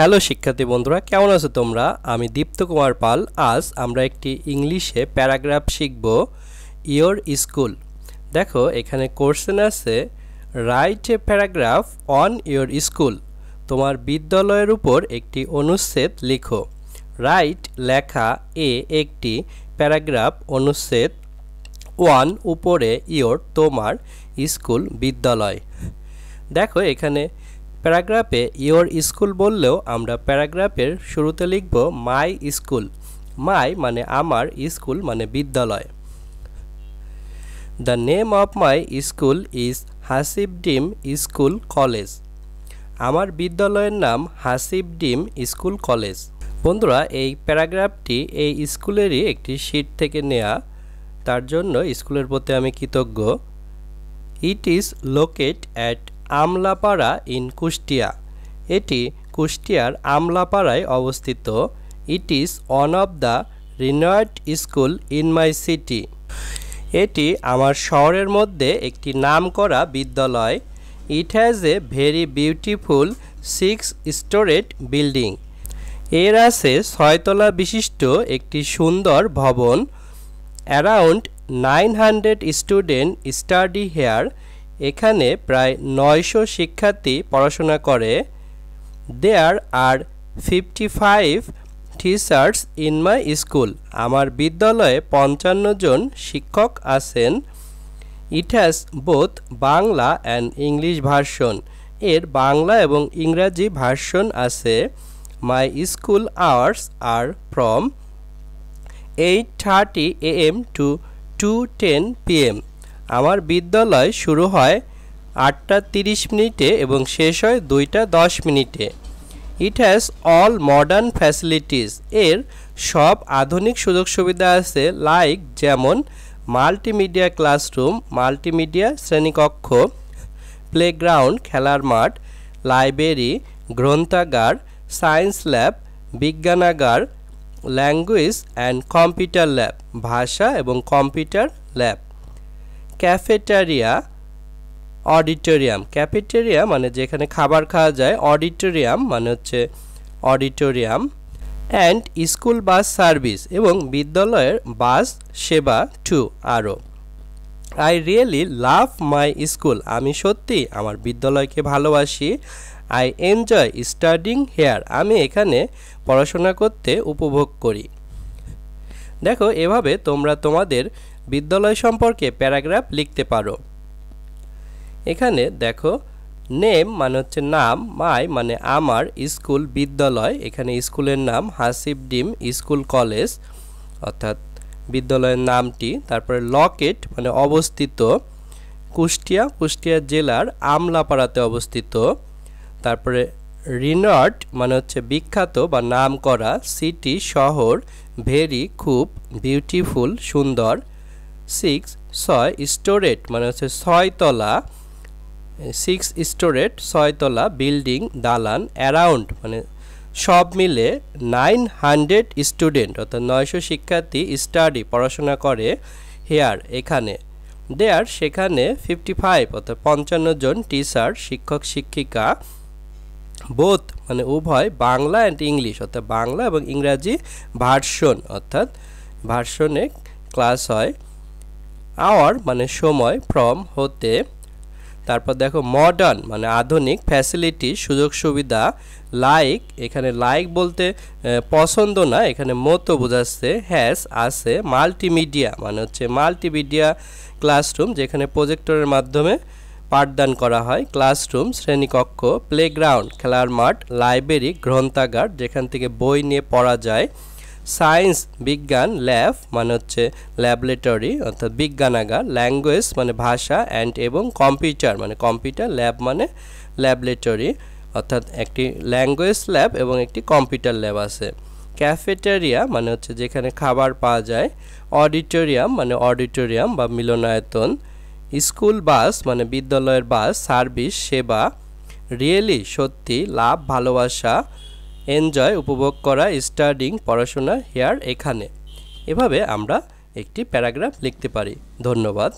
Hello শিক্ষার্থী বন্ধুরা, কেমন আছো তোমরা? আমি দীপ্ত কুমার পাল। আজ আমরা একটি ইংলিশে প্যারাগ্রাফ শিখব, ইয়োর স্কুল। দেখো, এখানে কোশ্চেন আছে, write a paragraph on your school. তোমার বিদ্যালয়ের উপর একটি অনুচ্ছেদ লিখো। রাইট লেখা, এ একটি, প্যারাগ্রাফ অনুচ্ছেদ, ওয়ান উপরে, ইয়োর তোমার, স্কুল বিদ্যালয়। দেখো এখানে প্যারাগ্রাফে ইয়োর স্কুল বললেও আমরা প্যারাগ্রাফের শুরুতে লিখব মাই স্কুল। মাই মানে আমার, স্কুল মানে বিদ্যালয়। The name of my school is হাসিবডিম স্কুল কলেজ। আমার বিদ্যালয়ের নাম হাসিবডিম স্কুল কলেজ। বন্ধুরা, এই প্যারাগ্রাফটি এই স্কুলেরই একটি শীট থেকে নেয়া, তার জন্য স্কুলের প্রতি আমি কৃতজ্ঞ। It is locate at Amlapara in Kushtia. এটি কুষ্টিয়ার আমলাপাড়ায় অবস্থিত। It is one of the renowned school in my city. এটি আমার শহরের মধ্যে একটি নামকরা বিদ্যালয়। It has a very beautiful 6-storied building. এর আছে 6 তলা বিশিষ্ট একটি সুন্দর ভবন। Around 900 student study here. এখানে প্রায় 900 শিক্ষার্থী পড়াশোনা করে। There are 55 teachers in my school. আমার বিদ্যালয়ে 55 জন শিক্ষক আছেন। It has both Bangla and English version. এর বাংলা এবং ইংরাজি ভার্সন আছে। My school hours are from 8:30 AM to 2:10 PM। আমার বিদ্যালয় শুরু হয় 8:30 এবং শেষ হয় 2:10। It has all modern facilities. এর সব আধুনিক সুযোগ সুবিধা আছে, লাইক যেমন মাল্টিমিডিয়া ক্লাসরুম, মাল্টিমিডিয়া শ্রেণীকক্ষ, প্লেগ্রাউন্ড খেলার মাঠ, লাইব্রেরি গ্রন্থাগার, সায়েন্স ল্যাব বিজ্ঞানাগার, ল্যাঙ্গুয়েজ অ্যান্ড কম্পিউটার ল্যাব ভাষা এবং computer lab, cafeteria, auditorium. Cafeteria মানে যেখানে খাবার খাওয়া যায়, অডিটোরিয়াম মানে হচ্ছে auditorium, and school bus service এবং বিদ্যালয়ের বাস সেবা টু আরও। I really love my school. আমি সত্যি আমার বিদ্যালয়কে ভালোবাসি। I enjoy studying here. আমি এখানে পড়াশোনা করতে উপভোগ করি। দেখো, এভাবে তোমরা তোমাদের বিদ্যালয় সম্পর্কে প্যারাগ্রাফ লিখতে পারো। এখানে দেখো, নেম মানে হচ্ছে নাম, মাই মানে আমার, স্কুল বিদ্যালয়, এখানে স্কুলের নাম হাসিবডিম স্কুল কলেজ অর্থাৎ বিদ্যালয়ের নামটি। তারপরে লোকেট মানে অবস্থিত, কুষ্টিয়া, কুষ্টিয়া জেলার আমলাপাড়াতে অবস্থিত। তারপরে রিনাউন্ড মানে হচ্ছে বিখ্যাত বা নাম করা, সিটি শহর, ভেরি খুব, বিউটিফুল সুন্দর, 6 মানে হচ্ছে 6 তলা, 6-storied 6 তলা বিল্ডিং দালান, অ্যারাউন্ড মানে সব মিলে, 900 স্টুডেন্ট অর্থাৎ 900 শিক্ষার্থী স্টাডি পড়াশোনা করে, হেয়ার এখানে, দেয়ার সেখানে, 55 অর্থাৎ 55 জন টিচার শিক্ষক শিক্ষিকা, বোথ মানে উভয়, বাংলা অ্যান্ড ইংলিশ অর্থাৎ বাংলা এবং ইংরাজি ভার্সন অর্থাৎ ভার্সনে ক্লাস হয়, আওয়ার মানে সময়, ফ্রম হতে। তারপর দেখো, মডার্ন মানে আধুনিক, ফ্যাসিলিটি সুযোগ সুবিধা, লাইক এখানে লাইক বলতে পছন্দ না, এখানে মতো বোঝাচ্ছে, হ্যাজ আছে, মাল্টিমিডিয়া মানে হচ্ছে মাল্টিমিডিয়া ক্লাসরুম যেখানে প্রজেক্টরের মাধ্যমে পাঠদান করা হয়, ক্লাসরুম শ্রেণীকক্ষ, প্লেগ্রাউন্ড খেলার মাঠ, লাইব্রেরি গ্রন্থাগার যেখান থেকে বই নিয়ে পড়া যায়, সায়েন্স বিজ্ঞান, ল্যাব মানে হচ্ছে ল্যাবরেটরি অর্থাৎ বিজ্ঞানাগার, ল্যাঙ্গুয়েজ মানে ভাষা, অ্যান্ড এবং কম্পিউটার মানে কম্পিউটার, ল্যাব মানে ল্যাবরেটরি অর্থাৎ একটি ল্যাঙ্গুয়েজ ল্যাব এবং একটি কম্পিউটার ল্যাব আছে, ক্যাফেটেরিয়া মানে হচ্ছে যেখানে খাবার পাওয়া যায়, অডিটোরিয়াম মানে অডিটোরিয়াম বা মিলনায়তন, স্কুল বাস মানে বিদ্যালয়ের বাস, সার্ভিস সেবা, রিয়েলি সত্যি, লাভ ভালোবাসা, এনজয় উপভোগ করা, স্টাডিং পড়াশোনা, হেয়ার এখানে। এভাবে আমরা একটি প্যারাগ্রাফ লিখতে পারি। ধন্যবাদ।